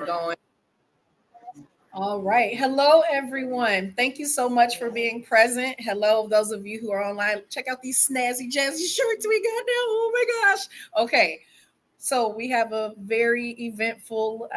Going. All right. Hello, everyone. Thank you so much for being present. Hello, those of you who are online. Check out these snazzy, jazzy shirts we got now. Oh my gosh. Okay. So we have a very eventful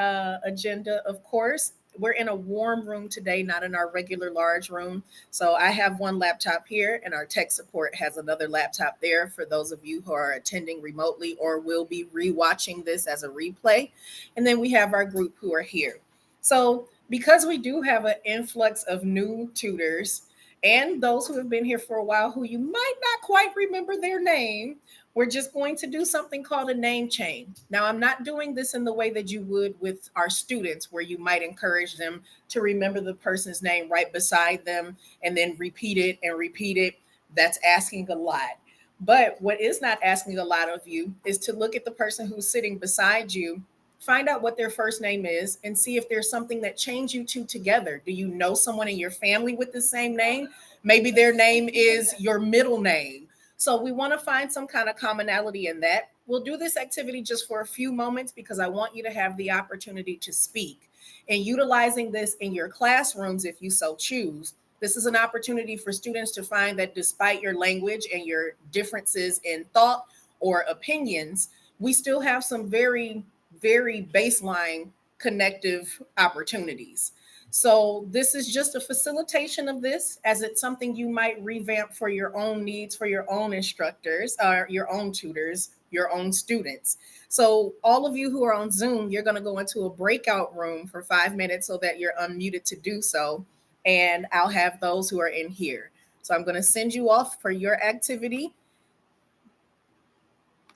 agenda, of course. We're in a warm room today, not in our regular large room. So I have one laptop here, and our tech support has another laptop there for those of you who are attending remotely or will be rewatching this as a replay. And then we have our group who are here. So because we do have an influx of new tutors and those who have been here for a while who you might not quite remember their name, we're just going to do something called a name chain. Now, I'm not doing this in the way that you would with our students, where you might encourage them to remember the person's name right beside them and then repeat it and repeat it. That's asking a lot. But what is not asking a lot of you is to look at the person who's sitting beside you, find out what their first name is, and see if there's something that chains you two together. Do you know someone in your family with the same name? Maybe their name is your middle name. So we want to find some kind of commonality in that. We'll do this activity just for a few moments because I want you to have the opportunity to speak. And utilizing this in your classrooms, if you so choose, this is an opportunity for students to find that despite your language and your differences in thought or opinions, we still have some very baseline connective opportunities. So this is just a facilitation of this, as it's something you might revamp for your own needs, for your own instructors, or your own tutors, your own students. So all of you who are on Zoom, you're going to go into a breakout room for 5 minutes so that you're unmuted to do so. And I'll have those who are in here. So I'm going to send you off for your activity.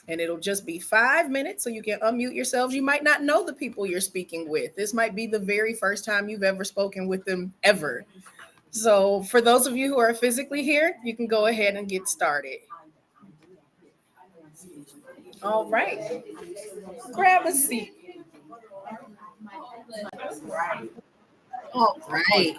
And it'll just be 5 minutes so you can unmute yourselves. You might not know the people you're speaking with. This might be the very first time you've ever spoken with them ever. So for those of you who are physically here, you can go ahead and get started. All right. Grab a seat. All right.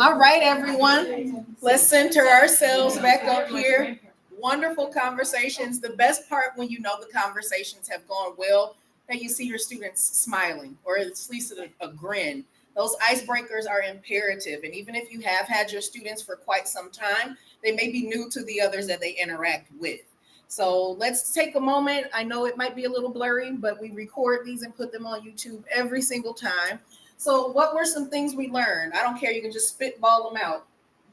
All right, everyone. Let's center ourselves back up here. Wonderful conversations. The best part when you know the conversations have gone well, that you see your students smiling or at least a grin. Those icebreakers are imperative. And even if you have had your students for quite some time, they may be new to the others that they interact with. So let's take a moment. I know it might be a little blurry, but we record these and put them on YouTube every single time. So what were some things we learned? I don't care. You can just spitball them out.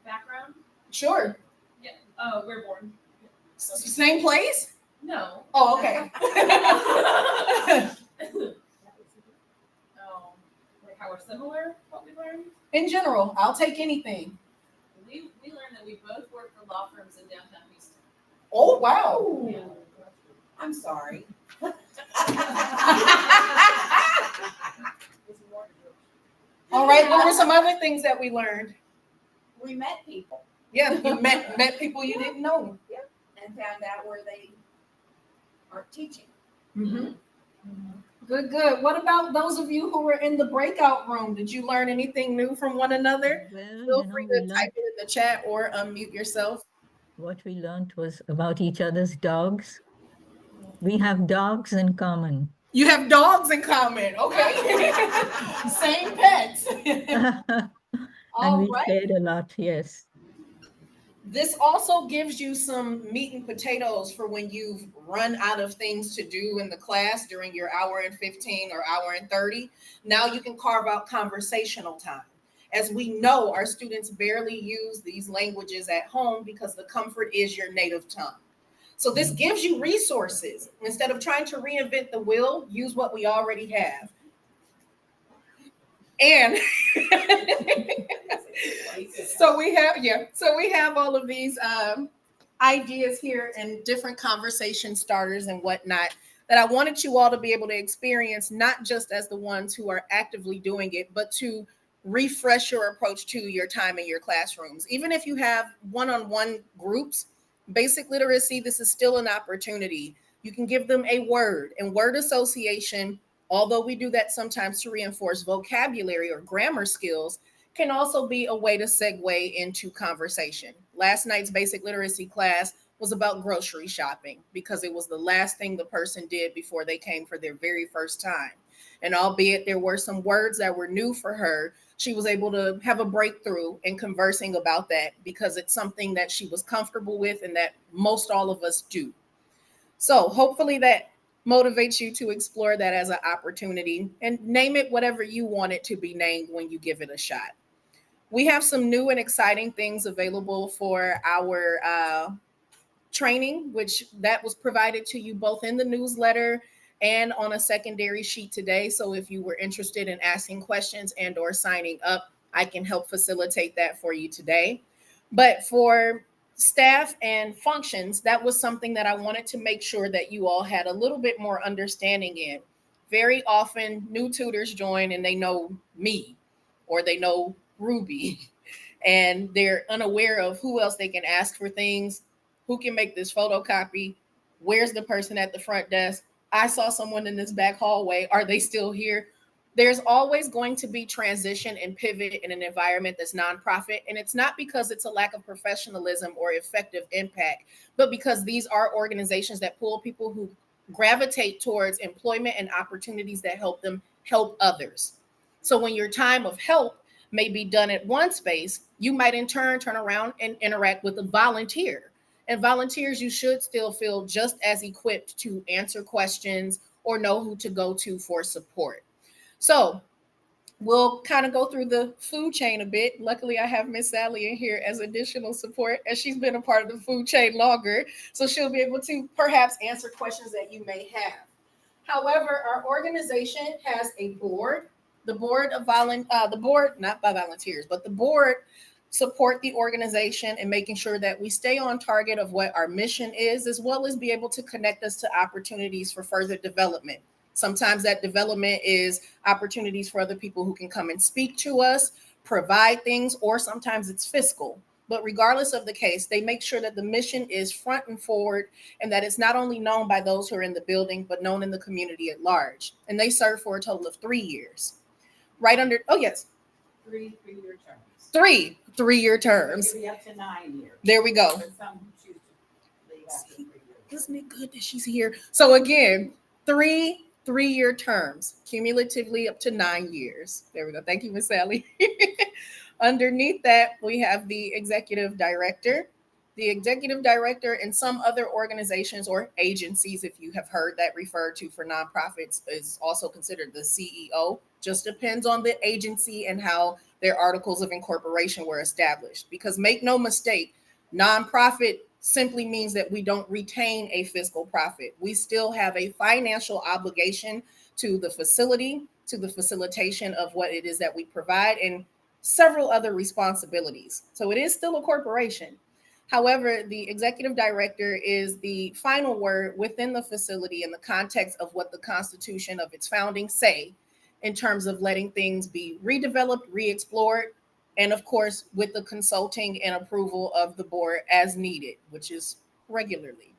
Background? Sure. Yeah. We're born. Same place? No. Oh, okay. Like how we're similar, what we learned? In general, I'll take anything. We learned that we both work for law firms in downtown Houston. Oh, wow. Yeah. I'm sorry. All right. What were some other things that we learned? We met people. Yeah, you met people you didn't know. Yep. And found out where they are teaching. Mm-hmm. Good. What about those of you who were in the breakout room? Did you learn anything new from one another? Well, Feel free to type it in the chat or unmute yourself. what we learned was about each other's dogs. We have dogs in common. You have dogs in common. Okay. Same pets. And All we right. played a lot, yes. This also gives you some meat and potatoes for when you've run out of things to do in the class during your hour and 15 or hour and 30. Now you can carve out conversational time. As we know, our students barely use these languages at home because the comfort is your native tongue. So this gives you resources. Instead of trying to reinvent the wheel, use what we already have. And so we have all of these ideas here and different conversation starters and whatnot that I wanted you all to be able to experience, not just as the ones who are actively doing it, but to refresh your approach to your time in your classrooms. Even if you have one-on-one groups, basic literacy, this is still an opportunity. You can give them a word, and word association, although we do that sometimes to reinforce vocabulary or grammar skills, can also be a way to segue into conversation. Last night's basic literacy class was about grocery shopping because it was the last thing the person did before they came for their very first time. And albeit there were some words that were new for her, she was able to have a breakthrough in conversing about that because it's something that she was comfortable with and that most all of us do. So hopefully that motivates you to explore that as an opportunity and name it whatever you want it to be named when you give it a shot. We have some new and exciting things available for our training, which that was provided to you both in the newsletter and on a secondary sheet today. So if you were interested in asking questions and or signing up, I can help facilitate that for you today. But for staff and functions, that was something that I wanted to make sure that you all had a little bit more understanding in. Very often new tutors join and they know me or they know Ruby and they're unaware of who else they can ask for things, who can make this photocopy, where's the person at the front desk, I saw someone in this back hallway, are they still here? There's always going to be transition and pivot in an environment that's nonprofit. And it's not because it's a lack of professionalism or effective impact, but because these are organizations that pull people who gravitate towards employment and opportunities that help them help others. So when your time of help may be done at one space, you might in turn around and interact with a volunteer. And volunteers, you should still feel just as equipped to answer questions or know who to go to for support. So we'll kind of go through the food chain a bit. Luckily, I have Miss Sally in here as additional support, as she's been a part of the food chain longer. So she'll be able to perhaps answer questions that you may have. However, our organization has a board. The board of the board, not by volunteers, but the board support the organization and making sure that we stay on target of what our mission is, as well as be able to connect us to opportunities for further development. Sometimes that development is opportunities for other people who can come and speak to us, provide things, or sometimes it's fiscal. But regardless of the case, they make sure that the mission is front and forward and that it's not only known by those who are in the building, but known in the community at large. And they serve for a total of 3 years. Right under, oh, yes. 3-year terms. Three-year terms. Maybe up to 9 years. There we go. But some choose to leave after 3 years. Isn't it good that she's here? So again, three-year terms, cumulatively up to 9 years. There we go. Thank you, Miss Sally. Underneath that, we have the executive director. The executive director in some other organizations or agencies, if you have heard that referred to for nonprofits, is also considered the CEO. Just depends on the agency and how their articles of incorporation were established. Because make no mistake, nonprofit simply means that we don't retain a fiscal profit. We still have a financial obligation to the facility, to the facilitation of what it is that we provide, and several other responsibilities. So it is still a corporation. However, the executive director is the final word within the facility in the context of what the Constitution of its founding say in terms of letting things be redeveloped, re-explored, and of course, with the consulting and approval of the board as needed, which is regularly.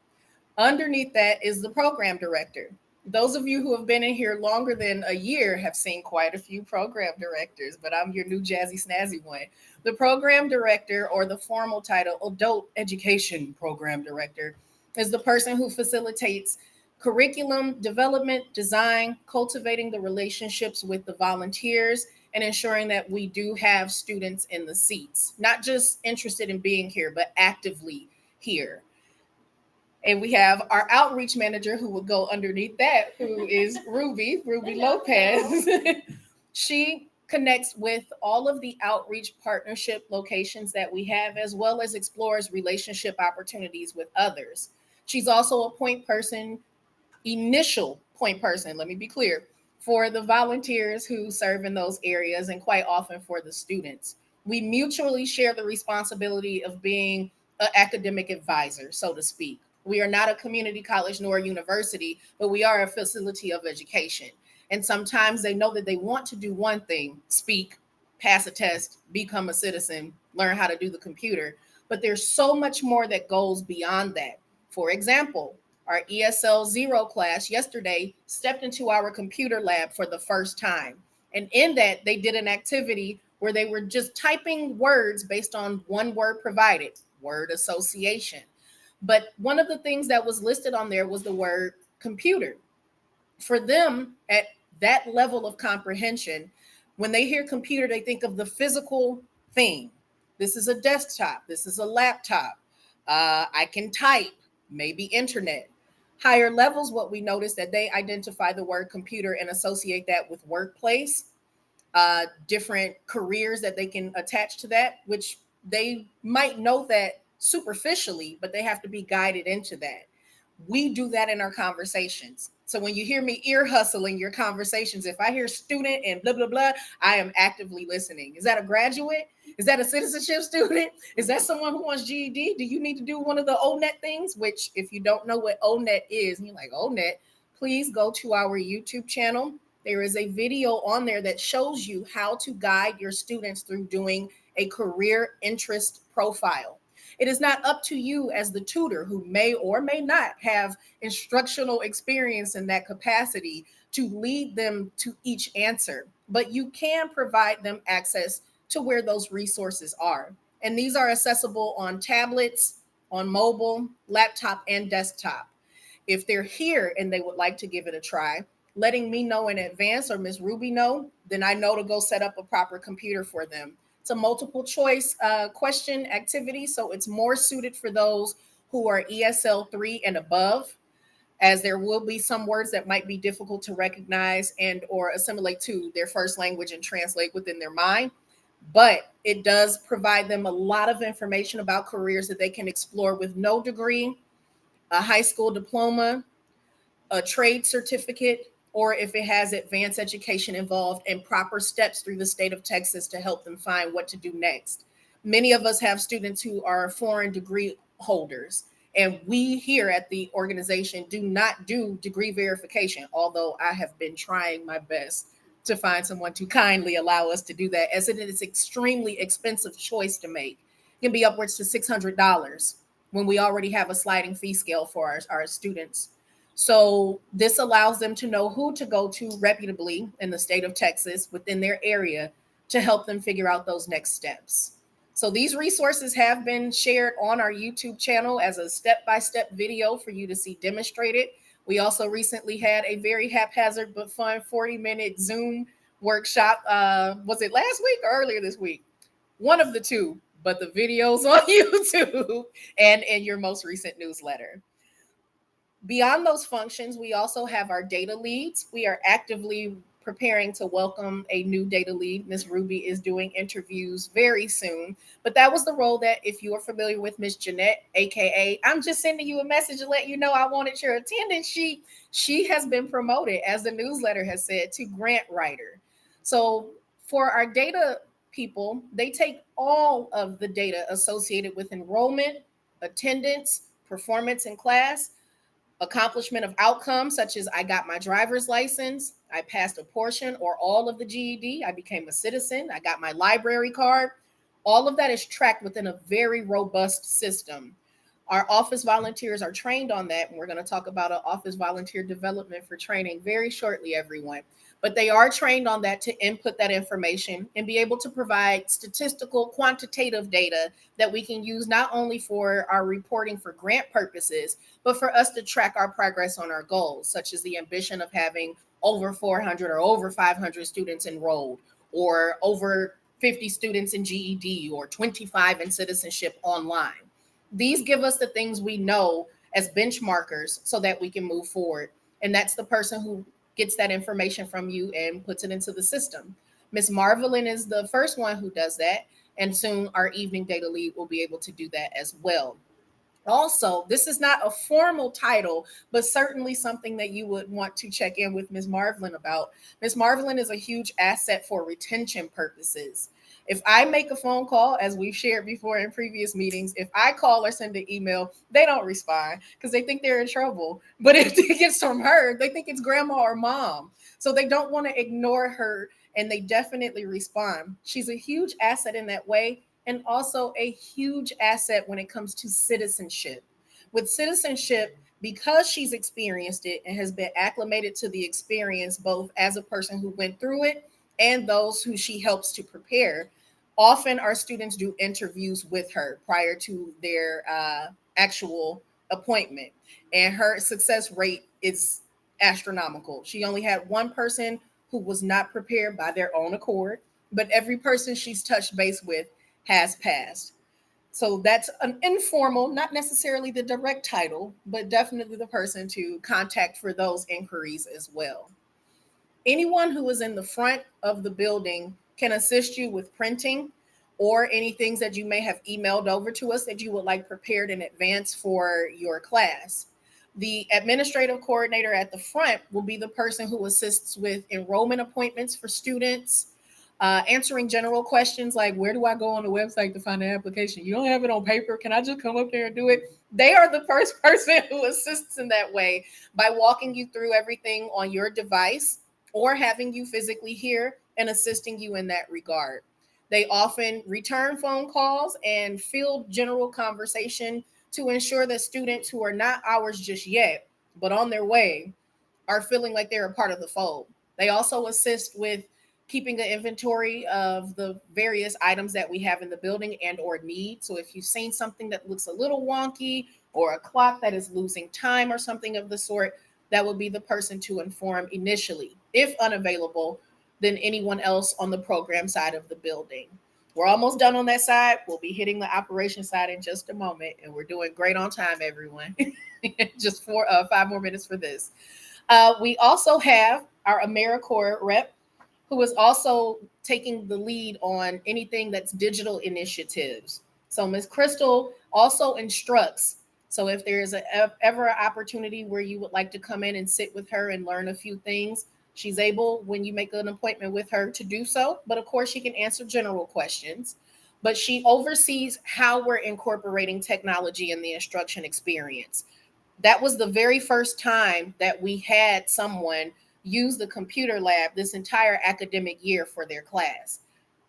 Underneath that is the program director. Those of you who have been in here longer than a year have seen quite a few program directors, but I'm your new jazzy snazzy one. The program director, or the formal title, adult education program director, is the person who facilitates curriculum development, design, cultivating the relationships with the volunteers, and ensuring that we do have students in the seats, not just interested in being here, but actively here. And we have our outreach manager who would go underneath that, who is Ruby Lopez. She connects with all of the outreach partnership locations that we have, as well as explores relationship opportunities with others. She's also a point person, initial point person, let me be clear, for the volunteers who serve in those areas and quite often for the students. We mutually share the responsibility of being an academic advisor, so to speak. We are not a community college nor a university, but we are a facility of education. And sometimes they know that they want to do one thing, speak, pass a test, become a citizen, learn how to do the computer. But there's so much more that goes beyond that. For example, our ESL 0 class yesterday stepped into our computer lab for the first time. And in that, they did an activity where they were just typing words based on one word provided, word association. But one of the things that was listed on there was the word computer. For them, at that level of comprehension. When they hear computer, they think of the physical thing. This is a desktop. This is a laptop. I can type, maybe internet. Higher levels, what we notice that they identify the word computer and associate that with workplace, different careers that they can attach to that, which they might know that superficially, but they have to be guided into that. We do that in our conversations. So when you hear me ear hustling your conversations, if I hear student and blah, blah, blah, I am actively listening. Is that a graduate? Is that a citizenship student? Is that someone who wants GED? Do you need to do one of the ONET things? Which, if you don't know what ONET is, and you're like, ONET, please go to our YouTube channel. There is a video on there that shows you how to guide your students through doing a career interest profile. It is not up to you as the tutor, who may or may not have instructional experience in that capacity, to lead them to each answer, but you can provide them access to where those resources are. And these are accessible on tablets, on mobile, laptop, and desktop. If they're here and they would like to give it a try, letting me know in advance or Miss Ruby know, then I know to go set up a proper computer for them. It's a multiple choice question activity, so it's more suited for those who are ESL 3 and above, as there will be some words that might be difficult to recognize and or assimilate to their first language and translate within their mind. But it does provide them a lot of information about careers that they can explore with no degree, a high school diploma, a trade certificate, or if it has advanced education involved, and proper steps through the state of Texas to help them find what to do next. Many of us have students who are foreign degree holders, and we here at the organization do not do degree verification, although I have been trying my best to find someone to kindly allow us to do that, as it is extremely expensive choice to make. It can be upwards to $600 when we already have a sliding fee scale for our students. So this allows them to know who to go to reputably in the state of Texas within their area to help them figure out those next steps. So these resources have been shared on our YouTube channel as a step-by-step video for you to see demonstrated. We also recently had a very haphazard but fun 40-minute Zoom workshop. Was it last week or earlier this week? One of the two, but the videos on YouTube and in your most recent newsletter. Beyond those functions, we also have our data leads. We are actively preparing to welcome a new data lead. Miss Ruby is doing interviews very soon. But that was the role that, if you are familiar with Miss Jeanette, aka I'm just sending you a message to let you know I wanted your attendance sheet, she has been promoted, as the newsletter has said, to grant writer. So for our data people, they take all of the data associated with enrollment, attendance, performance in class, accomplishment of outcomes, such as I got my driver's license, I passed a portion or all of the GED, I became a citizen, I got my library card. All of that is tracked within a very robust system. Our office volunteers are trained on that, and we're going to talk about an office volunteer development for training very shortly, everyone. But they are trained on that to input that information and be able to provide statistical, quantitative data that we can use not only for our reporting for grant purposes, but for us to track our progress on our goals, such as the ambition of having over 400 or over 500 students enrolled, or over 50 students in GED, or 25 in citizenship online. These give us the things we know as benchmarkers so that we can move forward. And that's the person who gets that information from you and puts it into the system. Miss Marvelin is the first one who does that. And soon our evening data lead will be able to do that as well. Also, this is not a formal title, but certainly something that you would want to check in with Ms. Marvelin about. Ms. Marvelin is a huge asset for retention purposes. If I make a phone call, as we've shared before in previous meetings, if I call or send an email, they don't respond because they think they're in trouble. But if it gets from her, they think it's grandma or mom. So they don't want to ignore her, and they definitely respond. She's a huge asset in that way, and also a huge asset when it comes to citizenship. With citizenship, because she's experienced it and has been acclimated to the experience, both as a person who went through it and those who she helps to prepare, often our students do interviews with her prior to their actual appointment. And her success rate is astronomical. She only had one person who was not prepared by their own accord, but every person she's touched base with has passed. So that's an informal, not necessarily the direct title, but definitely the person to contact for those inquiries as well. Anyone who is in the front of the building can assist you with printing or any things that you may have emailed over to us that you would like prepared in advance for your class. The administrative coordinator at the front will be the person who assists with enrollment appointments for students, answering general questions like, where do I go on the website to find the application? You don't have it on paper. Can I just come up there and do it? They are the first person who assists in that way by walking you through everything on your device or having you physically here and assisting you in that regard. They often return phone calls and field general conversation to ensure that students who are not ours just yet, but on their way, are feeling like they're a part of the fold. They also assist with keeping an inventory of the various items that we have in the building and or need. So if you've seen something that looks a little wonky or a clock that is losing time or something of the sort, that will be the person to inform initially. If unavailable, then anyone else on the program side of the building. We're almost done on that side. We'll be hitting the operation side in just a moment, and we're doing great on time, everyone. Just 5 more minutes for this. We also have our AmeriCorps rep, who is also taking the lead on anything that's digital initiatives. So Ms. Crystal also instructs. So if there is ever an opportunity where you would like to come in and sit with her and learn a few things, she's able, when you make an appointment with her, to do so. But of course, she can answer general questions. But she oversees how we're incorporating technology in the instruction experience. That was the very first time that we had someone use the computer lab this entire academic year for their class.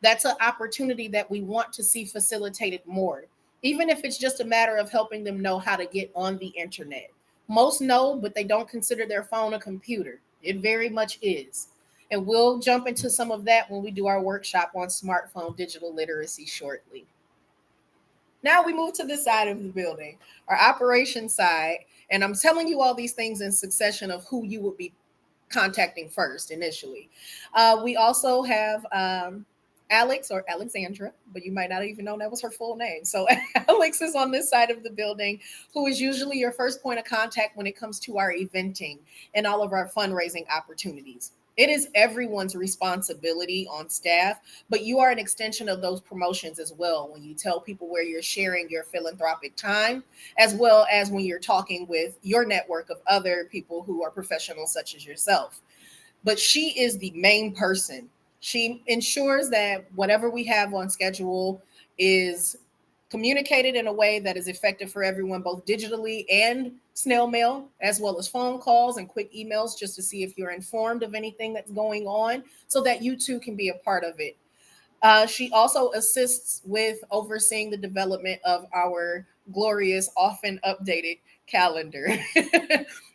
That's an opportunity that we want to see facilitated more, even if it's just a matter of helping them know how to get on the internet. Most know, but they don't consider their phone a computer. It very much is. And we'll jump into some of that when we do our workshop on smartphone digital literacy shortly. Now we move to this side of the building, our operations side. And I'm telling you all these things in succession of who you would be contacting first initially. We also have Alex or Alexandra, but you might not even know that was her full name. So Alex is on this side of the building, who is usually your first point of contact when it comes to our eventing and all of our fundraising opportunities. It is everyone's responsibility on staff, but you are an extension of those promotions as well when you tell people where you're sharing your philanthropic time, as well as when you're talking with your network of other people who are professionals such as yourself. But she is the main person. She ensures that whatever we have on schedule is communicated in a way that is effective for everyone, both digitally and snail mail, as well as phone calls and quick emails, just to see if you're informed of anything that's going on so that you too can be a part of it. She also assists with overseeing the development of our glorious, often updated calendar.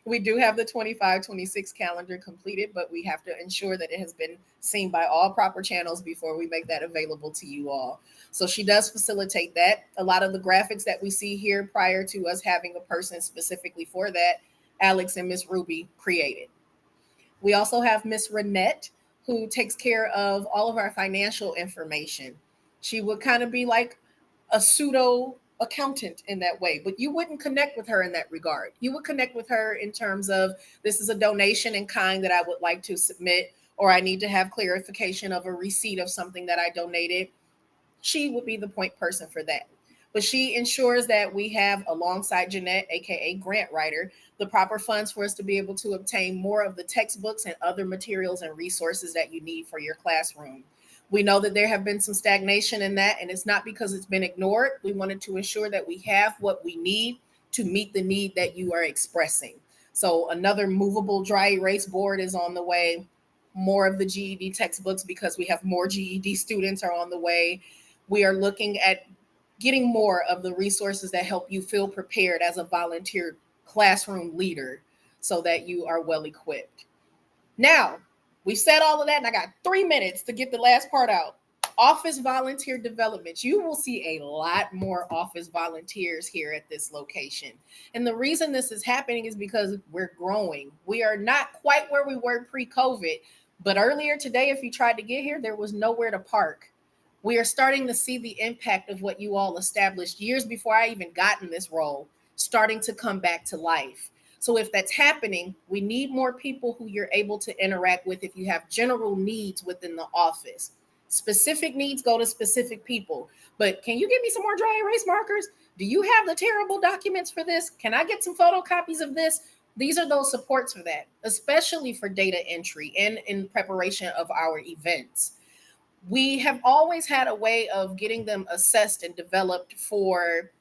We do have the 25-26 calendar completed, but we have to ensure that it has been seen by all proper channels before we make that available to you all. So she does facilitate that. A lot of the graphics that we see here prior to us having a person specifically for that, Alex and Miss Ruby created. We also have Miss Renette, who takes care of all of our financial information. She would kind of be like a pseudo accountant in that way, but you wouldn't connect with her in that regard. You would connect with her in terms of, this is a donation in kind that I would like to submit, or I need to have clarification of a receipt of something that I donated. She would be the point person for that. But she ensures that we have, alongside Jeanette, aka grant writer, the proper funds for us to be able to obtain more of the textbooks and other materials and resources that you need for your classroom. We know that there have been some stagnation in that, and it's not because it's been ignored. We wanted to ensure that we have what we need to meet the need that you are expressing. So another movable dry erase board is on the way. More of the GED textbooks, because we have more GED students, are on the way. We are looking at getting more of the resources that help you feel prepared as a volunteer classroom leader so that you are well equipped. Now, we said all of that, and I got 3 minutes to get the last part out. office volunteer development. You will see a lot more office volunteers here at this location. And the reason this is happening is because we're growing. We are not quite where we were pre-COVID, but earlier today, if you tried to get here, there was nowhere to park. We are starting to see the impact of what you all established years before I even got in this role starting to come back to life. So if that's happening, we need more people who you're able to interact with if you have general needs within the office. Specific needs go to specific people. But can you give me some more dry erase markers? Do you have the terrible documents for this? Can I get some photocopies of this? These are those supports for that, especially for data entry and in preparation of our events. We have always had a way of getting them assessed and developed for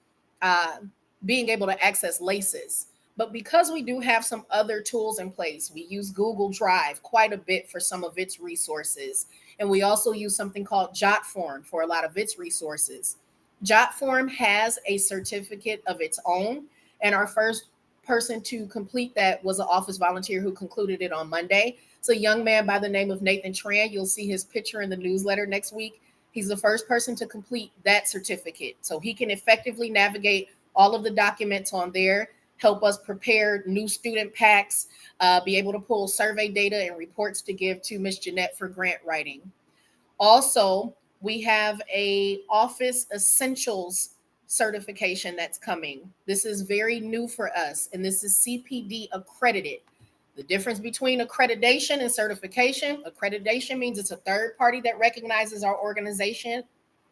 uh, being able to access LACES. But because we do have some other tools in place, we use Google Drive quite a bit for some of its resources. And we also use something called JotForm for a lot of its resources. JotForm has a certificate of its own. And our first person to complete that was an office volunteer who concluded it on Monday. It's a young man by the name of Nathan Tran. You'll see his picture in the newsletter next week. He's the first person to complete that certificate. So he can effectively navigate all of the documents on there, help us prepare new student packs, be able to pull survey data and reports to give to Miss Jeanette for grant writing. Also, we have a Office Essentials certification that's coming. This is very new for us, and this is CPD accredited. The difference between accreditation and certification: accreditation means it's a third party that recognizes our organization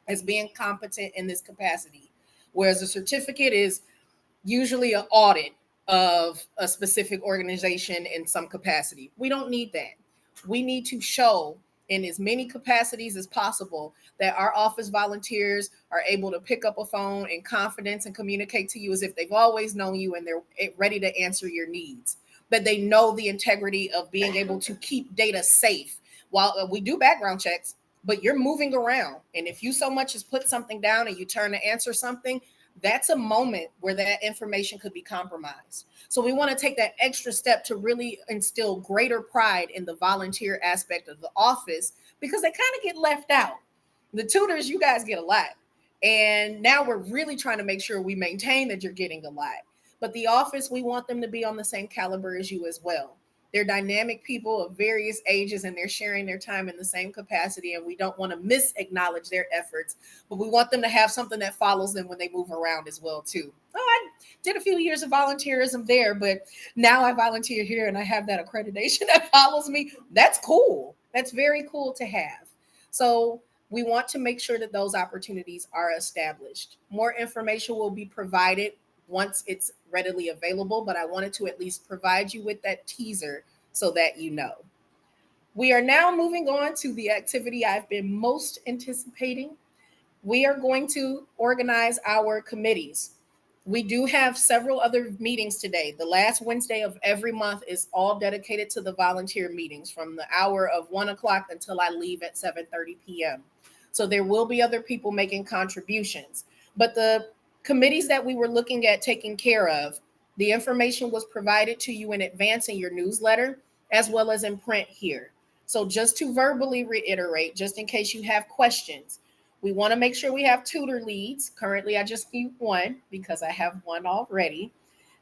as being competent in this capacity, whereas a certificate is usually an audit of a specific organization in some capacity. We don't need that. We need to show in as many capacities as possible that our office volunteers are able to pick up a phone in confidence and communicate to you as if they've always known you and they're ready to answer your needs. That they know the integrity of being able to keep data safe. While we do background checks, but you're moving around. And if you so much as put something down and you turn to answer something, that's a moment where that information could be compromised. So we want to take that extra step to really instill greater pride in the volunteer aspect of the office, because they kind of get left out. The tutors, you guys get a lot. And now we're really trying to make sure we maintain that you're getting a lot. But the office, we want them to be on the same caliber as you as well. They're dynamic people of various ages, and they're sharing their time in the same capacity. And we don't want to misacknowledge their efforts, but we want them to have something that follows them when they move around as well, too. Oh, I did a few years of volunteerism there, but now I volunteer here and I have that accreditation that follows me. That's cool. That's very cool to have. So we want to make sure that those opportunities are established. More information will be provided once it's readily available, but I wanted to at least provide you with that teaser so that you know. We are now moving on to the activity I've been most anticipating. We are going to organize our committees. We do have several other meetings today. The last Wednesday of every month is all dedicated to the volunteer meetings from the hour of 1 o'clock until I leave at 7:30 p.m. So there will be other people making contributions. But the committees that we were looking at taking care of, the information was provided to you in advance in your newsletter, as well as in print here. So just to verbally reiterate, just in case you have questions, we want to make sure we have tutor leads. Currently, I just need one because I have one already.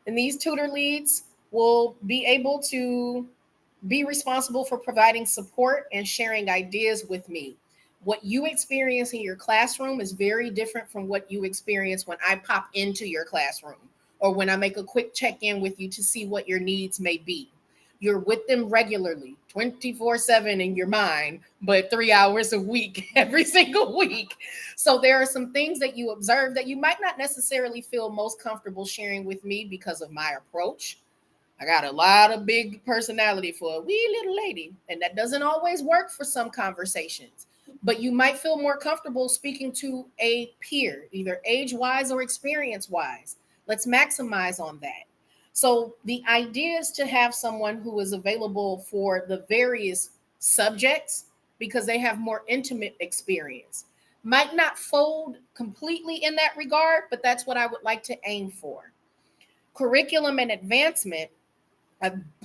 And these tutor leads will be able to be responsible for providing support and sharing ideas with me. What you experience in your classroom is very different from what you experience when I pop into your classroom or when I make a quick check-in with you to see what your needs may be. You're with them regularly, 24/7 in your mind, but 3 hours a week, every single week. So there are some things that you observe that you might not necessarily feel most comfortable sharing with me because of my approach. I got a lot of big personality for a wee little lady, and that doesn't always work for some conversations. But you might feel more comfortable speaking to a peer, either age-wise or experience-wise. Let's maximize on that. So the idea is to have someone who is available for the various subjects because they have more intimate experience. Might not fold completely in that regard, but that's what I would like to aim for. Curriculum and advancement,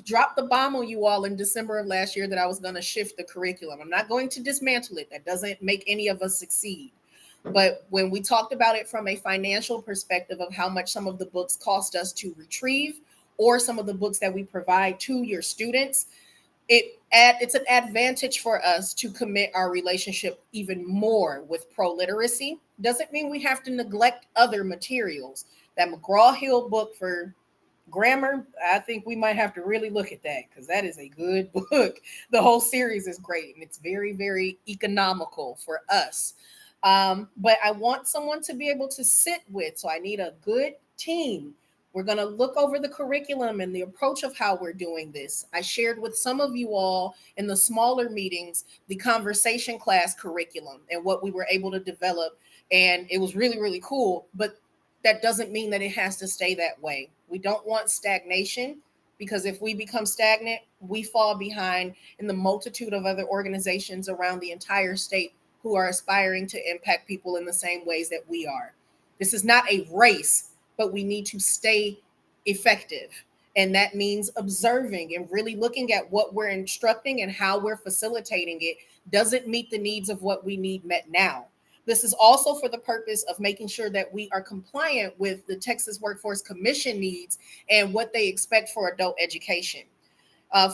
dropped the bomb on you all in December of last year that I was going to shift the curriculum. I'm not going to dismantle it. That doesn't make any of us succeed. But when we talked about it from a financial perspective of how much some of the books cost us to retrieve, or some of the books that we provide to your students, it's an advantage for us to commit our relationship even more with pro literacy. Doesn't mean we have to neglect other materials. That McGraw-Hill book for grammar, I think we might have to really look at that, because that is a good book. The whole series is great, and it's very, very economical for us. But I want someone to be able to sit with, so I need a good team. We're going to look over the curriculum and the approach of how we're doing this. I shared with some of you all in the smaller meetings the conversation class curriculum and what we were able to develop. And it was really, really cool. But that doesn't mean that it has to stay that way. We don't want stagnation, because if we become stagnant, we fall behind in the multitude of other organizations around the entire state who are aspiring to impact people in the same ways that we are. This is not a race, but we need to stay effective. And that means observing and really looking at what we're instructing and how we're facilitating it. Does it meet the needs of what we need met now? This is also for the purpose of making sure that we are compliant with the Texas Workforce Commission needs and what they expect for adult education.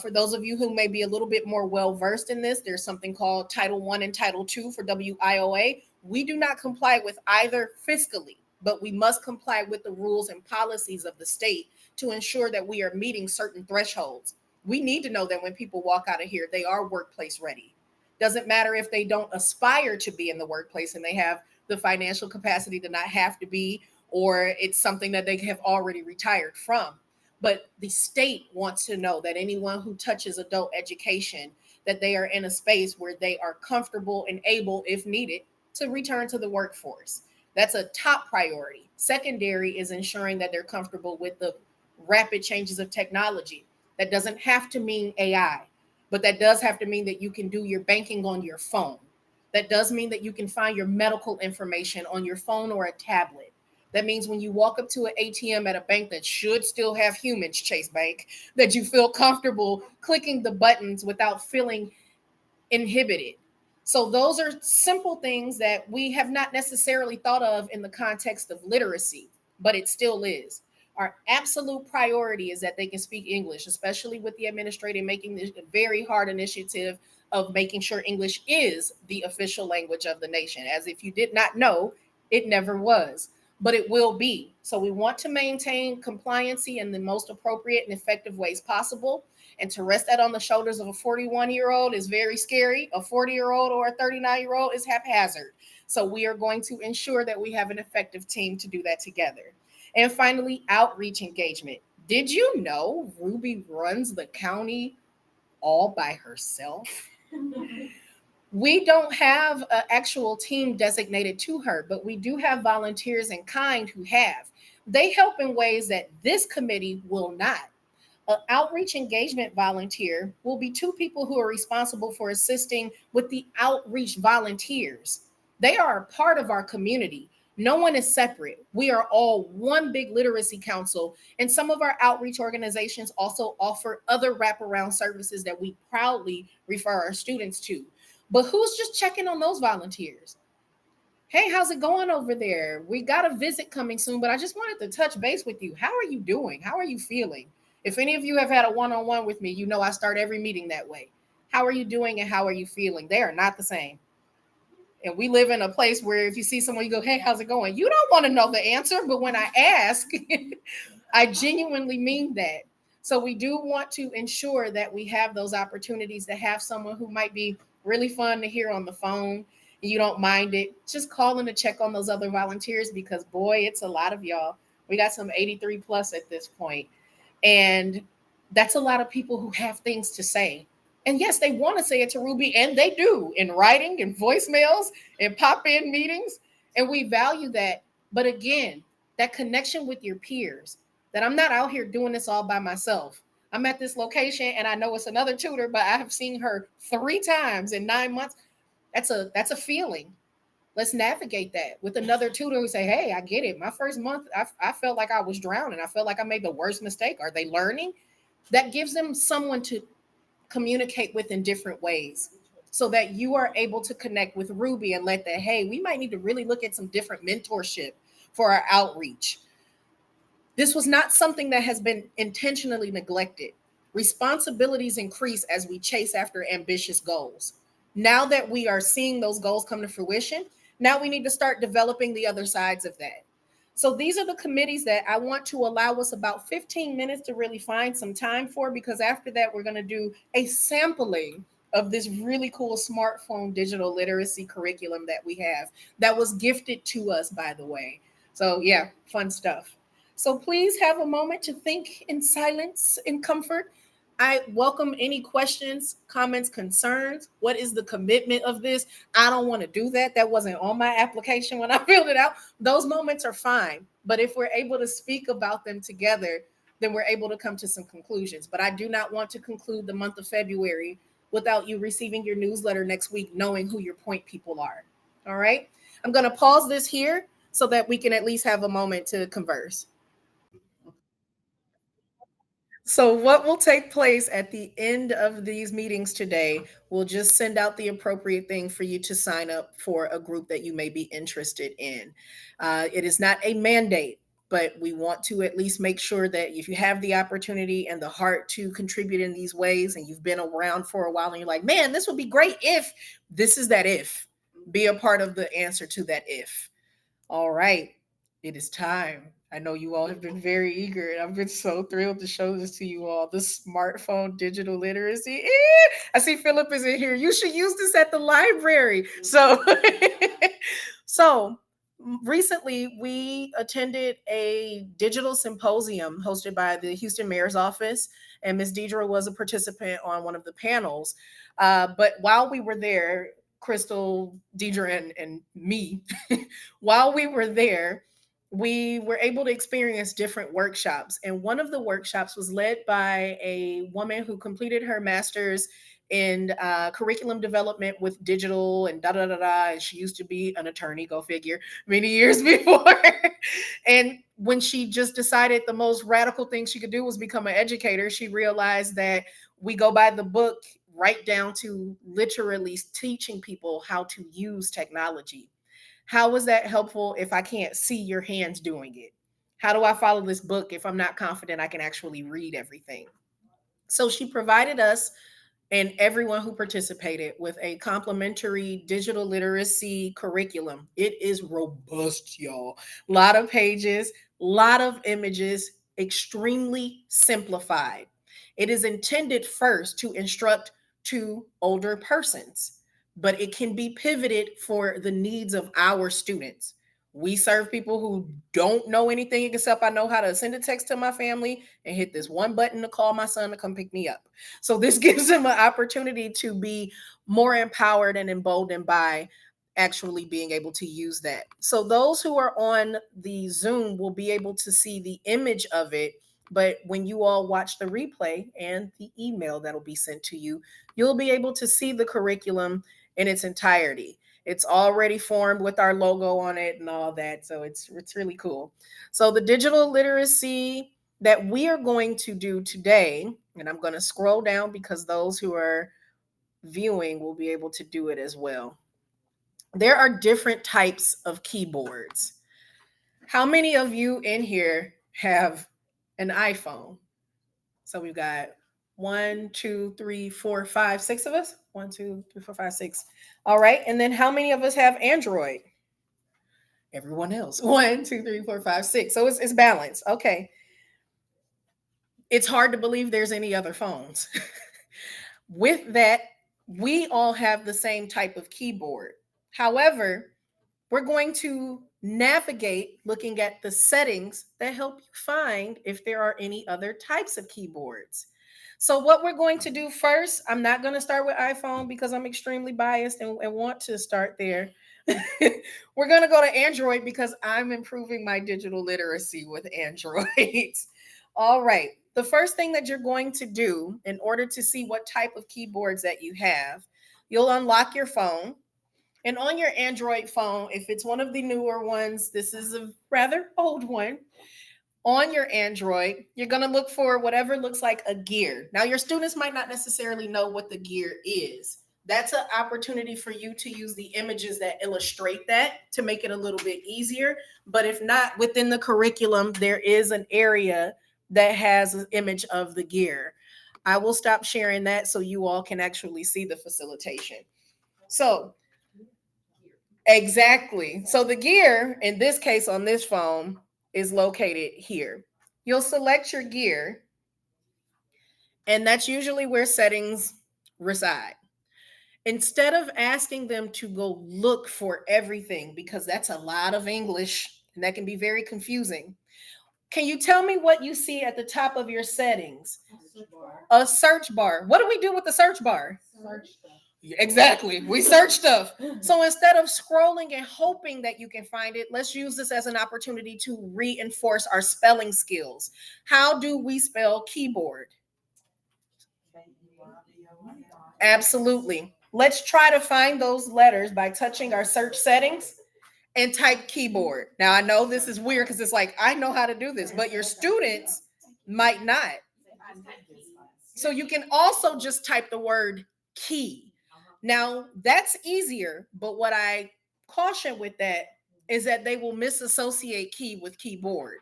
For those of you who may be a little bit more well versed in this, there's something called Title I and Title II for WIOA. We do not comply with either fiscally, but we must comply with the rules and policies of the state to ensure that we are meeting certain thresholds. We need to know that when people walk out of here, they are workplace ready. Doesn't matter if they don't aspire to be in the workplace and they have the financial capacity to not have to be, or it's something that they have already retired from. But the state wants to know that anyone who touches adult education, that they are in a space where they are comfortable and able, if needed, to return to the workforce. That's a top priority. Secondary is ensuring that they're comfortable with the rapid changes of technology. That doesn't have to mean AI, but that does have to mean that you can do your banking on your phone. That does mean that you can find your medical information on your phone or a tablet. That means when you walk up to an ATM at a bank that should still have humans, Chase Bank, that you feel comfortable clicking the buttons without feeling inhibited. So those are simple things that we have not necessarily thought of in the context of literacy, but it still is. Our absolute priority is that they can speak English, especially with the administrator making this a very hard initiative of making sure English is the official language of the nation. As if you did not know, it never was, but it will be. So we want to maintain compliancy in the most appropriate and effective ways possible. And to rest that on the shoulders of a 41-year-old is very scary. A 40-year-old or a 39-year-old is haphazard. So we are going to ensure that we have an effective team to do that together. And finally, outreach engagement. Did you know Ruby runs the county all by herself? We don't have an actual team designated to her, but we do have volunteers in kind who have. They help in ways that this committee will not. An outreach engagement volunteer will be two people who are responsible for assisting with the outreach volunteers. They are a part of our community. No one is separate. We are all one big literacy council. And some of our outreach organizations also offer other wraparound services that we proudly refer our students to. But who's just checking on those volunteers? Hey, how's it going over there? We got a visit coming soon, but I just wanted to touch base with you. How are you doing? How are you feeling? If any of you have had a one-on-one with me, you know I start every meeting that way. How are you doing and how are you feeling? They are not the same. And we live in a place where if you see someone, you go, hey, how's it going? You don't want to know the answer, but when I ask, I genuinely mean that. So we do want to ensure that we have those opportunities to have someone who might be really fun to hear on the phone and you don't mind it. Just calling to check on those other volunteers, because boy, it's a lot of y'all. We got some 83 plus at this point. And that's a lot of people who have things to say. And yes, they want to say it to Ruby, and they do in writing and voicemails and pop-in meetings. And we value that. But again, that connection with your peers, that I'm not out here doing this all by myself. I'm at this location and I know it's another tutor, but I have seen her 3 times in 9 months. That's a feeling. Let's navigate that with another tutor who say, hey, I get it. My first month, I felt like I was drowning. I felt like I made the worst mistake. Are they learning? that gives them someone to communicate with in different ways, so that you are able to connect with Ruby and let that, hey, we might need to really look at some different mentorship for our outreach. This was not something that has been intentionally neglected. Responsibilities increase as we chase after ambitious goals. Now that we are seeing those goals come to fruition, now we need to start developing the other sides of that. So these are the committees that I want to allow us about 15 minutes to really find some time for, because after that, we're going to do a sampling of this really cool smartphone digital literacy curriculum that we have, that was gifted to us, by the way. So, yeah, fun stuff. So please have a moment to think in silence and comfort. I welcome any questions, comments, concerns. What is the commitment of this? I don't want to do that. That wasn't on my application when I filled it out. Those moments are fine. But if we're able to speak about them together, then we're able to come to some conclusions. But I do not want to conclude the month of February without you receiving your newsletter next week, knowing who your point people are. All right. I'm going to pause this here so that we can at least have a moment to converse. So, what will take place at the end of these meetings today, we'll just send out the appropriate thing for you to sign up for a group that you may be interested in. It is not a mandate, but we want to at least make sure that if you have the opportunity and the heart to contribute in these ways, and you've been around for a while and you're like, man, this would be great if, this is that if. Be a part of the answer to that if. All right, it is time. I know you all have been very eager, and I've been so thrilled to show this to you all. The smartphone digital literacy. I see Philip is in here. You should use this at the library. So, so recently we attended a digital symposium hosted by the Houston Mayor's Office, and Ms. Deidre was a participant on one of the panels. But while we were there, Crystal, Deidre, and me, while we were there, we were able to experience different workshops. And one of the workshops was led by a woman who completed her master's in curriculum development with digital and da da da da. And she used to be an attorney, go figure, many years before. And when she just decided the most radical thing she could do was become an educator, she realized that we go by the book right down to literally teaching people how to use technology. How is that helpful if I can't see your hands doing it? How do I follow this book if I'm not confident I can actually read everything? So she provided us and everyone who participated with a complimentary digital literacy curriculum. It is robust, y'all. A lot of pages, a lot of images, extremely simplified. It is intended first to instruct to older persons, but it can be pivoted for the needs of our students. We serve people who don't know anything except I know how to send a text to my family and hit this one button to call my son to come pick me up. So this gives them an opportunity to be more empowered and emboldened by actually being able to use that. So those who are on the Zoom will be able to see the image of it, but when you all watch the replay and the email that'll be sent to you, you'll be able to see the curriculum in its entirety. It's already formed with our logo on it and all that. So it's really cool. So the digital literacy that we are going to do today, and I'm going to scroll down because those who are viewing will be able to do it as well. There are different types of keyboards. How many of you in here have an iPhone? So we've got 1, 2, 3, 4, 5, 6 of us. 1, 2, 3, 4, 5, 6. All right. And then how many of us have Android? Everyone else. 1, 2, 3, 4, 5, 6. So it's balanced. Okay. It's hard to believe there's any other phones. With that, we all have the same type of keyboard. However, we're going to navigate looking at the settings that help you find if there are any other types of keyboards. So what we're going to do first, I'm not going to start with iPhone because I'm extremely biased and want to start there. We're going to go to Android because I'm improving my digital literacy with Android. All right. The first thing that you're going to do in order to see what type of keyboards that you have, you'll unlock your phone. And on your Android phone, if it's one of the newer ones, this is a rather old one. On your Android, you're going to look for whatever looks like a gear. Now, your students might not necessarily know what the gear is. That's an opportunity for you to use the images that illustrate that to make it a little bit easier. But if not, within the curriculum, there is an area that has an image of the gear. I will stop sharing that so you all can actually see the facilitation. So, exactly. So the gear, in this case on this phone, is located here. You'll select your gear, and that's usually where settings reside. Instead of asking them to go look for everything, because that's a lot of English and that can be very confusing, can you tell me what you see at the top of your settings? A search bar. What do we do with the search bar? Search stuff. Exactly. We search stuff. So instead of scrolling and hoping that you can find it, let's use this as an opportunity to reinforce our spelling skills. How do we spell keyboard? Absolutely. Let's try to find those letters by touching our search settings and type keyboard. Now, I know this is weird because it's like, I know how to do this, but your students might not. So you can also just type the word key. Now, that's easier, but what I caution with that is that they will misassociate key with keyboard.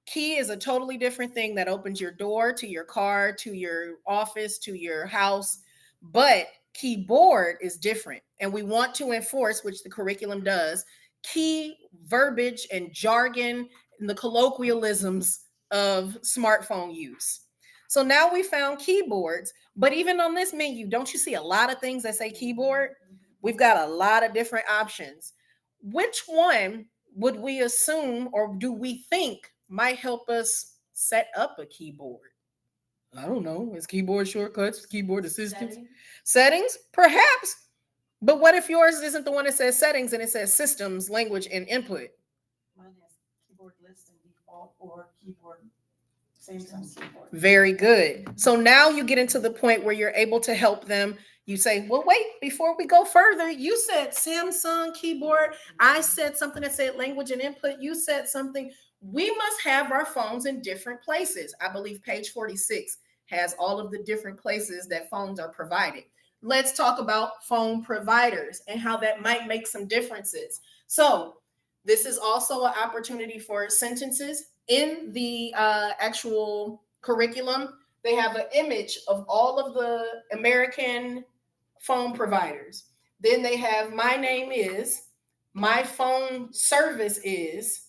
Key is a totally different thing that opens your door to your car, to your office, to your house, but keyboard is different. And we want to enforce, which the curriculum does, key verbiage and jargon and the colloquialisms of smartphone use. So now we found keyboards, but even on this menu, don't you see a lot of things that say keyboard? We've got a lot of different options. Which one would we assume or do we think might help us set up a keyboard? I don't know. Is keyboard shortcuts, keyboard assistance? Settings? Perhaps. But what if yours isn't the one that says settings and it says systems, language, and input? Mine has keyboard list and default or keyboard. Same keyboard. Very good. So now you get into the point where you're able to help them. You say, well, wait, before we go further, you said Samsung keyboard. I said something that said language and input. You said something. We must have our phones in different places. I believe page 46 has all of the different places that phones are provided. Let's talk about phone providers and how that might make some differences. So this is also an opportunity for sentences. In the actual curriculum, they have an image of all of the American phone providers. Then they have my name is, my phone service is,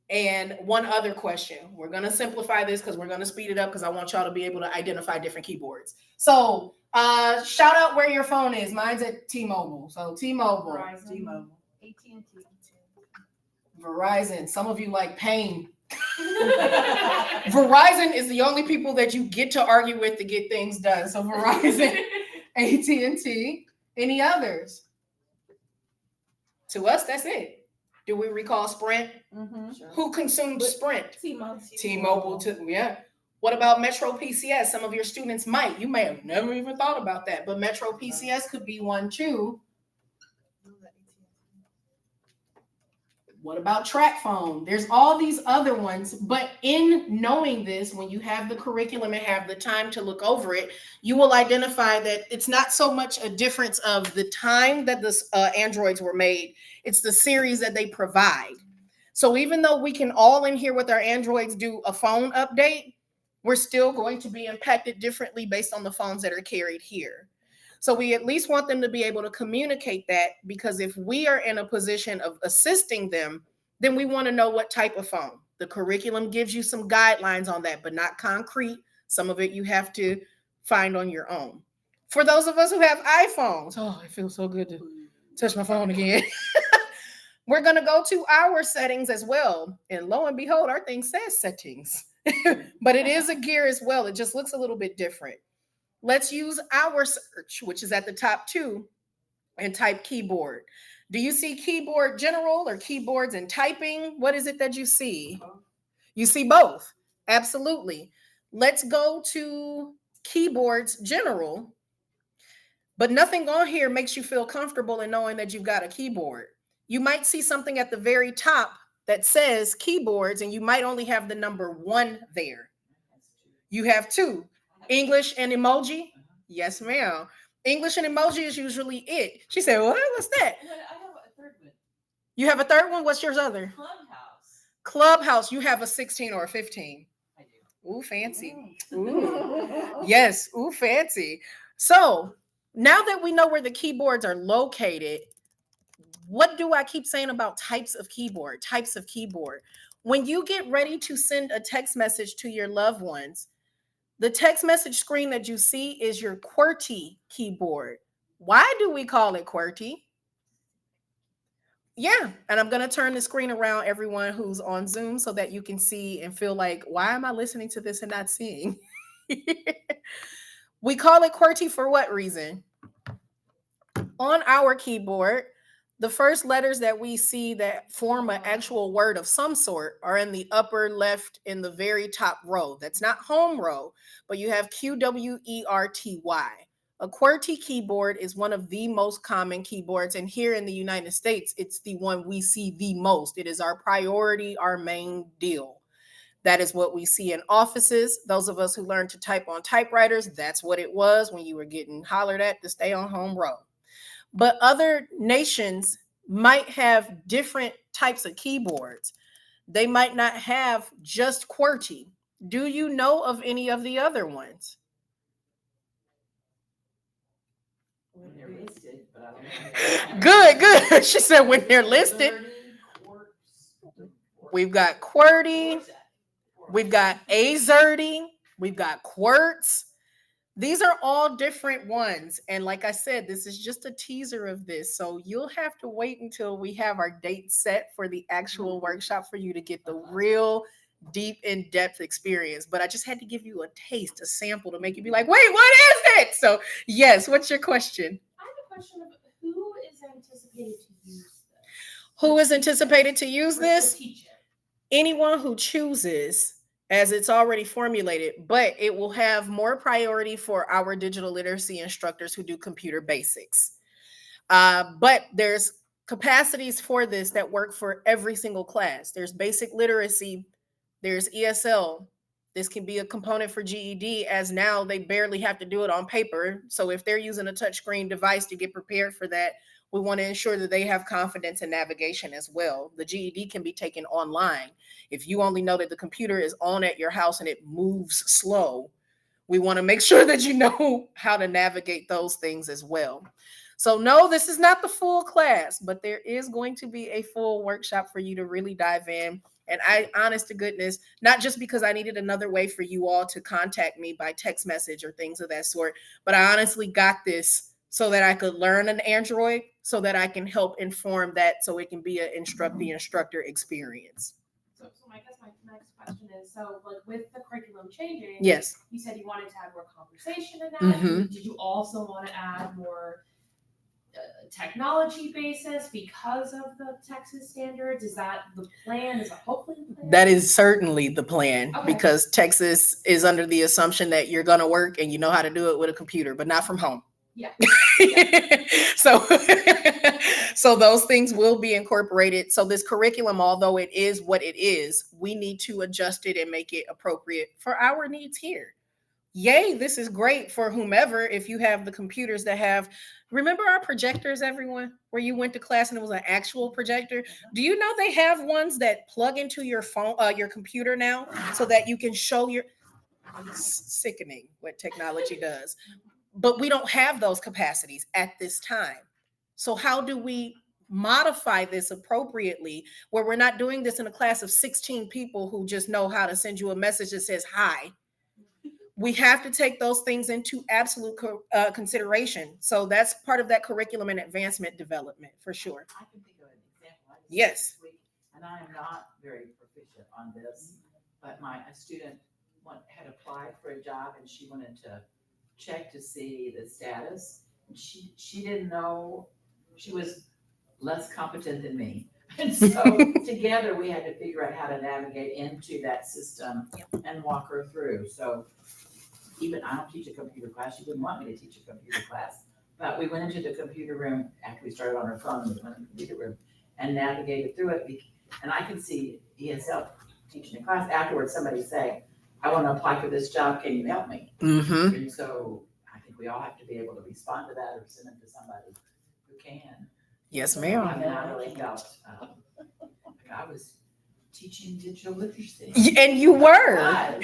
and one other question. We're going to simplify this because we're going to speed it up because I want y'all to be able to identify different keyboards. So shout out where your phone is. Mine's at T-Mobile. So T-Mobile. Verizon, T-Mobile. AT&T. Verizon. Some of you like pain. Verizon is the only people that you get to argue with to get things done. So Verizon, AT&T, any others? To us, that's it. Do we recall Sprint? Mm-hmm. Sure. Who consumed Sprint? T-Mobile. T-Mobile, yeah. What about Metro PCS? Some of your students might. You may have never even thought about that, but Metro PCS could be one too. What about track phone? There's all these other ones, but in knowing this, when you have the curriculum and have the time to look over it, you will identify that it's not so much a difference of the time that the Androids were made, it's the series that they provide. So even though we can all in here with our Androids do a phone update, we're still going to be impacted differently based on the phones that are carried here. So we at least want them to be able to communicate that, because if we are in a position of assisting them, then we want to know what type of phone. The curriculum gives you some guidelines on that, but not concrete. Some of it you have to find on your own. For those of us who have iPhones, oh, it feels so good to touch my phone again. We're going to go to our settings as well. And lo and behold, our thing says settings, but it is a gear as well. It just looks a little bit different. Let's use our search, which is at the top too, and type keyboard. Do you see keyboard general or keyboards and typing? What is it that you see? You see both. Absolutely. Let's go to keyboards general, but nothing on here makes you feel comfortable in knowing that you've got a keyboard. You might see something at the very top that says keyboards, and you might only have the number 1 there. You have 2. English and emoji? Yes, ma'am. English and emoji is usually it. She said, what? What's that? I have a third one. You have a third one? What's yours other? Clubhouse. Clubhouse. You have a 16 or a 15? I do. Ooh, fancy. Ooh. Yes. Ooh, fancy. So now that we know where the keyboards are located, what do I keep saying about types of keyboard? Types of keyboard. When you get ready to send a text message to your loved ones, the text message screen that you see is your QWERTY keyboard. Why do we call it QWERTY? Yeah, and I'm going to turn the screen around, everyone who's on Zoom, so that you can see and feel like, why am I listening to this and not seeing? We call it QWERTY for what reason? On our keyboard, the first letters that we see that form an actual word of some sort are in the upper left in the very top row. That's not home row, but you have QWERTY. A QWERTY keyboard is one of the most common keyboards, and here in the United States, it's the one we see the most. It is our priority, our main deal. That is what we see in offices. Those of us who learned to type on typewriters, that's what it was when you were getting hollered at to stay on home row. But other nations might have different types of keyboards. They might not have just QWERTY. Do you know of any of the other ones? When they're listed, but I don't know. Good. She said when they're listed. We've got QWERTY. We've got AZERTY. We've got QWERTZ. These are all different ones. And like I said, this is just a teaser of this. So you'll have to wait until we have our date set for the actual workshop for you to get the real deep, in-depth experience. But I just had to give you a taste, a sample to make you be like, wait, what is it? So yes, what's your question? I have a question of who is anticipated to use this? Who is anticipated to use Or this? teach it? Anyone who chooses, as it's already formulated, but it will have more priority for our digital literacy instructors who do computer basics. But there's capacities for this that work for every single class. There's basic literacy, there's ESL. This can be a component for GED, as now they barely have to do it on paper. So if they're using a touchscreen device to get prepared for that, we want to ensure that they have confidence in navigation as well. The GED can be taken online. If you only know that the computer is on at your house and it moves slow, we want to make sure that you know how to navigate those things as well. So no, this is not the full class, but there is going to be a full workshop for you to really dive in. And I, honest to goodness, not just because I needed another way for you all to contact me by text message or things of that sort, but I honestly got this so that I could learn an Android, so that I can help inform that, so it can be an the instructor experience. So I guess my next question is, so like with the curriculum changing, Yes. you said you wanted to add more conversation in that. Mhm. Did you also want to add more technology basis because of the Texas standards? Is that the plan? Is that hopefully the plan? That is certainly the plan, Okay. because Texas is under the assumption that you're going to work and you know how to do it with a computer, but not from home. Yeah. So, so those things will be incorporated. So this curriculum, although it is what it is, we need to adjust it and make it appropriate for our needs here. Yay, this is great for whomever. If you have the computers that have, remember our projectors, everyone, where you went to class and it was an actual projector? Do you know they have ones that plug into your phone, your computer now, so that you can show your, it's sickening what technology does. But we don't have those capacities at this time. So how do we modify this appropriately, where we're not doing this in a class of 16 people who just know how to send you a message that says hi? We have to take those things into absolute consideration. So that's part of that curriculum and advancement development for sure. I can think of an example. Yes. This week, and I am not very proficient on this, but a student had applied for a job and she wanted to check to see the status. And she didn't know, she was less competent than me. And so together we had to figure out how to navigate into that system and walk her through. So even, I don't teach a computer class, she wouldn't want me to teach a computer class, but we went into the computer room after we started on our phone, we went in the computer room and navigated through it. And I can see ESL teaching a class, afterwards somebody say, I want to apply for this job, can you help me? Mm-hmm. And so I think we all have to be able to respond to that or send it to somebody who can. Yes, I ma'am. mean, I really felt, like I was teaching digital literacy. And you were. Was.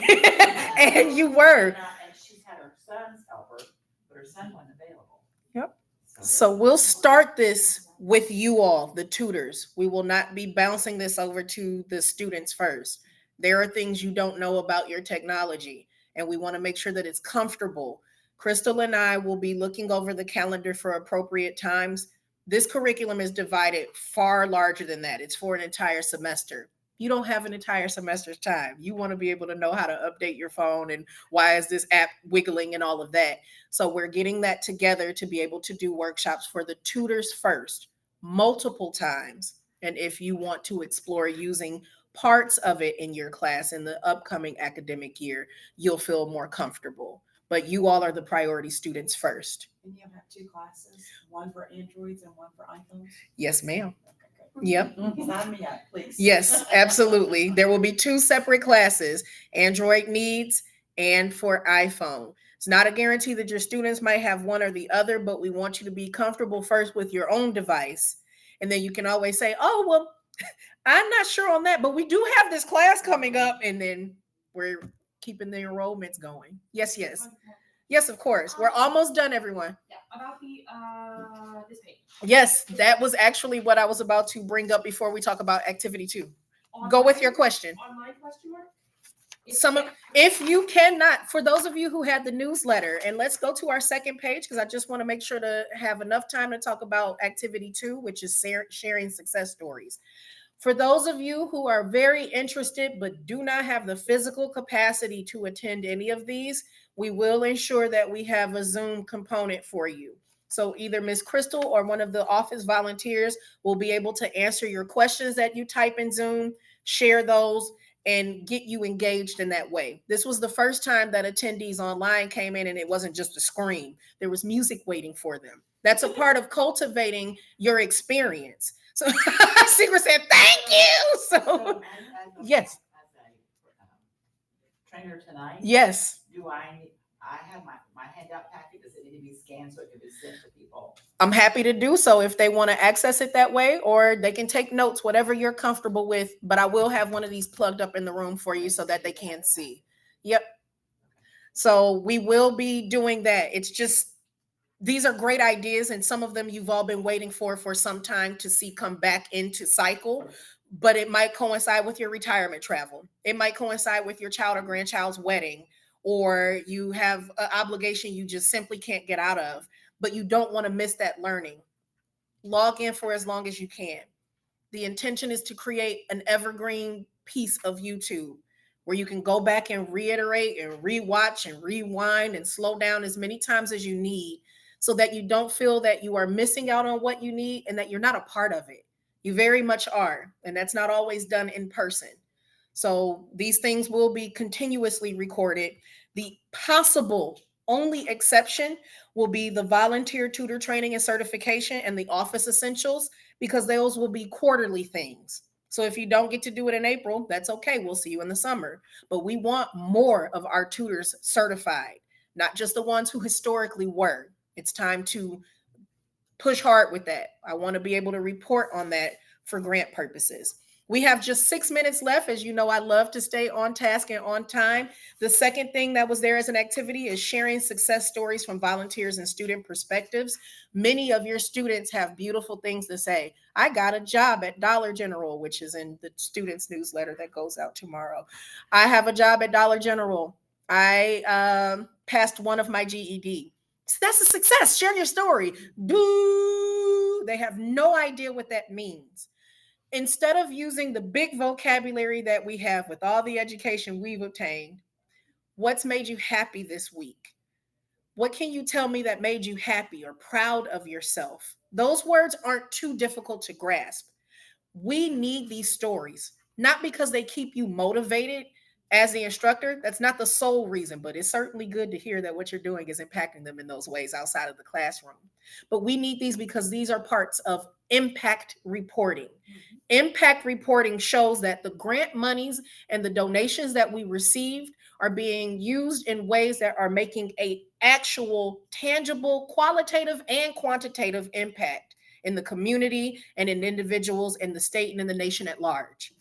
And you were. And she's had her son's helper, but her son wasn't available. Yep. So we'll start this with you all, the tutors. We will not be bouncing this over to the students first. There are things you don't know about your technology, and we want to make sure that it's comfortable. Crystal and I will be looking over the calendar for appropriate times. This curriculum is divided far larger than that. It's for an entire semester. You don't have an entire semester's time. You want to be able to know how to update your phone and why is this app wiggling and all of that. So we're getting that together to be able to do workshops for the tutors first, multiple times. And if you want to explore using parts of it in your class in the upcoming academic year, you'll feel more comfortable. But you all are the priority students first. And you'll have 2 classes, one for Androids and one for iPhones? Yes, ma'am. Okay, good. Yep. Sign me up, please. Yes, absolutely. There will be 2 separate classes, Android needs and for iPhone. It's not a guarantee that your students might have one or the other, but we want you to be comfortable first with your own device. And then you can always say, oh, well, I'm not sure on that, but we do have this class coming up. And then we're keeping the enrollments going. Yes, yes. Yes, of course. We're almost done, everyone. Yeah, about this page. Yes, that was actually what I was about to bring up before we talk about activity 2. On Go with my- your question. On my question mark? If you cannot, for those of you who had the newsletter, and let's go to our second page because I just want to make sure to have enough time to talk about activity 2, which is sharing success stories. For those of you who are very interested but do not have the physical capacity to attend any of these, we will ensure that we have a Zoom component for you. So either Ms. Crystal or one of the office volunteers will be able to answer your questions that you type in Zoom, share those, and get you engaged in that way. This was the first time that attendees online came in and it wasn't just a screen. There was music waiting for them. That's a part of cultivating your experience. So Secret said, thank you. So yes. As a trainer tonight. Yes. Do I have my handout packet, does it need to be scanned so it can be sent to people? I'm happy to do so if they want to access it that way, or they can take notes, whatever you're comfortable with. But I will have one of these plugged up in the room for you so that they can see. Yep. So we will be doing that. It's just, these are great ideas, and some of them you've all been waiting for some time to see come back into cycle, but it might coincide with your retirement travel. It might coincide with your child or grandchild's wedding, or you have an obligation you just simply can't get out of, but you don't want to miss that learning. Log in for as long as you can. The intention is to create an evergreen piece of YouTube where you can go back and reiterate and rewatch and rewind and slow down as many times as you need so that you don't feel that you are missing out on what you need and that you're not a part of it. You very much are, and that's not always done in person. So these things will be continuously recorded. The possible only exception will be the volunteer tutor training and certification and the office essentials, because those will be quarterly things. So if you don't get to do it in April, that's okay. We'll see you in the summer. But we want more of our tutors certified, not just the ones who historically were. It's time to push hard with that. I want to be able to report on that for grant purposes. We have just 6 minutes left. As you know, I love to stay on task and on time. The second thing that was there as an activity is sharing success stories from volunteers and student perspectives. Many of your students have beautiful things to say. I got a job at Dollar General, which is in the students newsletter that goes out tomorrow. I have a job at Dollar General. I passed one of my GED. So that's a success. Share your story. Boo! They have no idea what that means. Instead of using the big vocabulary that we have with all the education we've obtained, what's made you happy this week? What can you tell me that made you happy or proud of yourself? Those words aren't too difficult to grasp. We need these stories, not because they keep you motivated, as the instructor, that's not the sole reason, but it's certainly good to hear that what you're doing is impacting them in those ways outside of the classroom. But we need these because these are parts of impact reporting. Impact reporting shows that the grant monies and the donations that we received are being used in ways that are making a actual tangible qualitative and quantitative impact in the community and in individuals in the state and in the nation at large.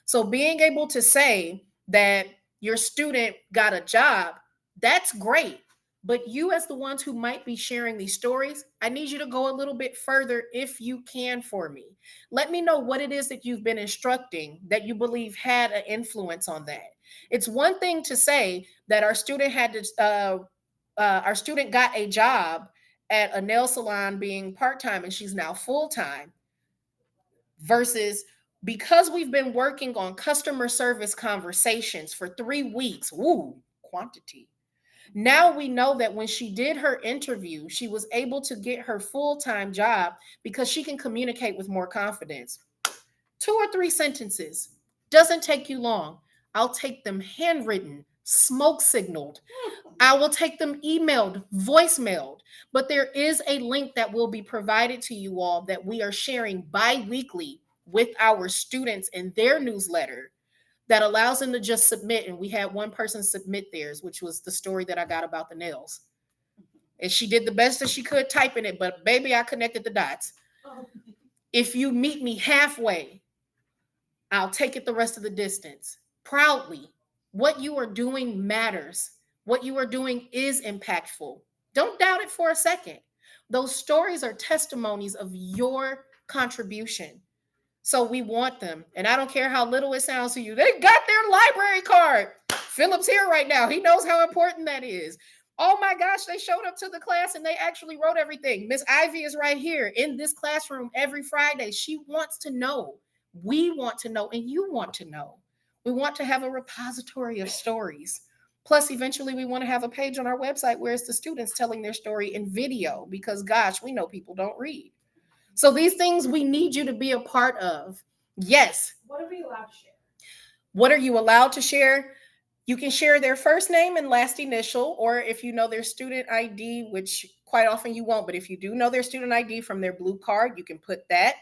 So being able to say that your student got a job, that's great. But you, as the ones who might be sharing these stories, I need you to go a little bit further if you can for me. Let me know what it is that you've been instructing that you believe had an influence on that. It's one thing to say that our student got a job at a nail salon being part-time and she's now full-time, versus because we've been working on customer service conversations for 3 weeks. Woo, quantity. Now we know that when she did her interview, she was able to get her full-time job because she can communicate with more confidence. 2 or 3 sentences. Doesn't take you long. I'll take them handwritten, smoke signaled. I will take them emailed, voicemailed. But there is a link that will be provided to you all that we are sharing bi-weekly with our students in their newsletter that allows them to just submit. And we had one person submit theirs, which was the story that I got about the nails. And she did the best that she could typing it, but baby, I connected the dots. If you meet me halfway, I'll take it the rest of the distance. Proudly. What you are doing matters. What you are doing is impactful. Don't doubt it for a second. Those stories are testimonies of your contribution. So we want them. And I don't care how little it sounds to you. They got their library card. Philip's here right now. He knows how important that is. Oh my gosh, they showed up to the class and they actually wrote everything. Miss Ivy is right here in this classroom every Friday. She wants to know. We want to know, and you want to know. We want to have a repository of stories. Plus, eventually, we want to have a page on our website where it's the students telling their story in video because, gosh, we know people don't read. So these things we need you to be a part of. Yes. What are we allowed to share? What are you allowed to share? You can share their first name and last initial, or if you know their student ID, which quite often you won't, but if you do know their student ID from their blue card, you can put that,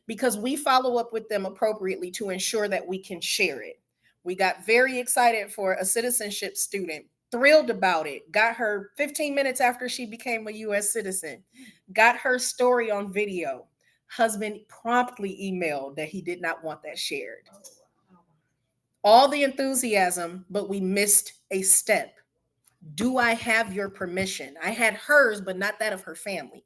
because we follow up with them appropriately to ensure that we can share it. We got very excited for a citizenship student, thrilled about it, got her 15 minutes after she became a US citizen, got her story on video. Husband promptly emailed that he did not want that shared. All the enthusiasm, but we missed a step. Do I have your permission? I had hers, but not that of her family.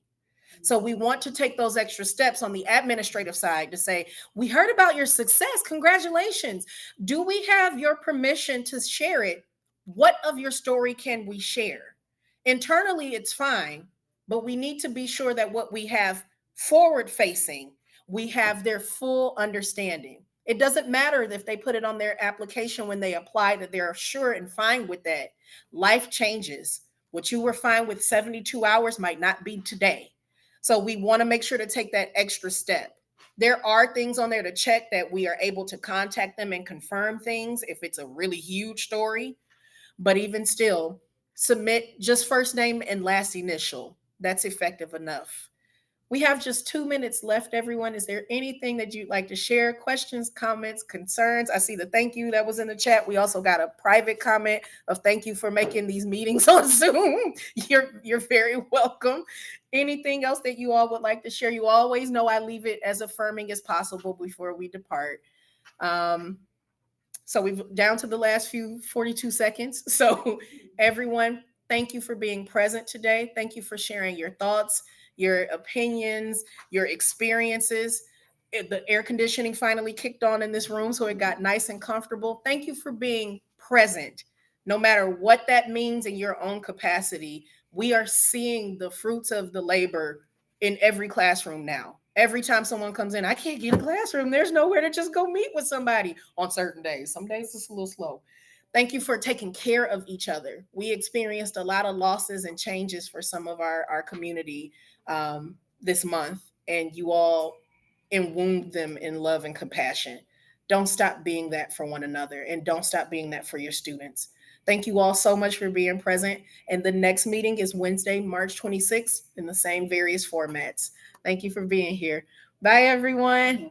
So we want to take those extra steps on the administrative side to say, we heard about your success. Congratulations. Do we have your permission to share it? What of your story can we share? Internally, it's fine, but we need to be sure that what we have forward facing, we have their full understanding. It doesn't matter if they put it on their application when they apply that they're sure and fine with that. Life changes. What you were fine with 72 hours might not be today. So we want to make sure to take that extra step. There are things on there to check that we are able to contact them and confirm things if it's a really huge story. But even still, submit just first name and last initial. That's effective enough. We have just 2 minutes left, everyone. Is there anything that you'd like to share? Questions, comments, concerns? I see the thank you that was in the chat. We also got a private comment of thank you for making these meetings on Zoom. You're very welcome. Anything else that you all would like to share? You always know I leave it as affirming as possible before we depart. So we've down to the last few 42 seconds. So everyone, thank you for being present today. Thank you for sharing your thoughts, your opinions, your experiences. The air conditioning finally kicked on in this room, so it got nice and comfortable. Thank you for being present. No matter what that means in your own capacity, we are seeing the fruits of the labor in every classroom now. Every time someone comes in, I can't get a classroom. There's nowhere to just go meet with somebody on certain days. Some days it's a little slow. Thank you for taking care of each other. We experienced a lot of losses and changes for some of our community this month, and you all enwombed them in love and compassion. Don't stop being that for one another, and don't stop being that for your students. Thank you all so much for being present. And the next meeting is Wednesday, March 26th in the same various formats. Thank you for being here. Bye, everyone.